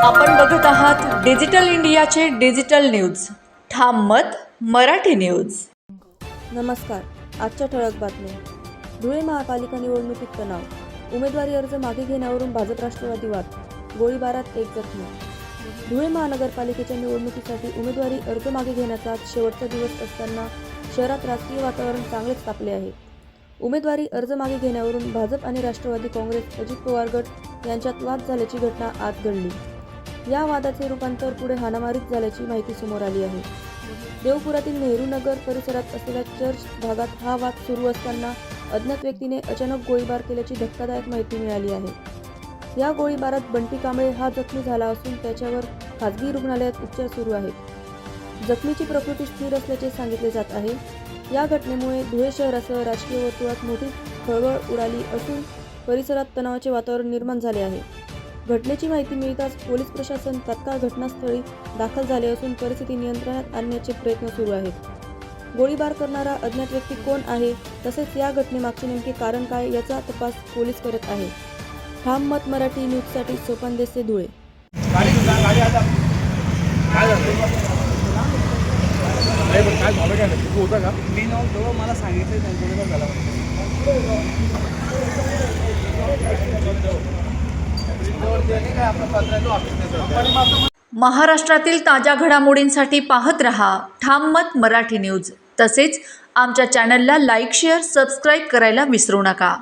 आपण बघत आहात डिजिटल इंडियाचे डिजिटल न्यूज. ठाम मत मराठी न्यूज. नमस्कार. आजच्या ठळक बातम्या. धुळे महापालिका निवडणुकीत तणाव. उमेदवारी अर्ज मागे घेण्यावरून भाजप राष्ट्रवादी वाद. गोळीबारात एक जखमी. धुळे महानगरपालिकेच्या निवडणुकीसाठी उमेदवारी अर्ज मागे घेण्याचा आज शेवटचा दिवस असताना शहरात राजकीय वातावरण चांगलेच तापले आहे. उमेदवारी अर्ज मागे घेण्यावरून भाजप आणि राष्ट्रवादी काँग्रेस अजित पवार गट यांच्यात वाद झाल्याची घटना आज घडली. या वादाचे रूपांतर पुढे हाणामारीत झाल्याची माहिती समोर आली आहे. देवपुरातील नेहरू नगर परिसरात असलेल्या चर्च भागात हा वाद सुरू असताना अज्ञात व्यक्तीने अचानक गोळीबार केल्याची धक्कादायक माहिती मिळाली आहे. या गोळीबारात बंटी कांबळे हा जखमी झाला असून त्याच्यावर खासगी रुग्णालयात उपचार सुरू आहेत. जखमीची प्रकृती स्थिर असल्याचे सांगितले जात आहे. या घटनेमुळे धुळे शहरासह राजकीय वर्तुळात मोठी खळबळ उडाली असून परिसरात तणावाचे वातावरण निर्माण झाले आहे. घटनेची माहिती मिळताच पोलीस प्रशासन तत्काळ घटनास्थळी दाखल झाले असून परिस्थिती नियंत्रणात आणण्याचे प्रयत्न सुरू आहेत. गोळीबार करणारा अज्ञात व्यक्ती कोण आहे तसेच या घटनेमागचे नेमके कारण काय याचा तपास पोलीस करत आहे. ठाम मत मराठी न्यूजसाठी सोपान देसे, धुळे. मला सांगितलं महाराष्ट्रातील ताज्या घडामोडींसाठी पाहत रहा ठाम मत मराठी न्यूज. तसेच आमच्या चॅनलला लाईक, शेअर, सबस्क्राईब करायला विसरू नका.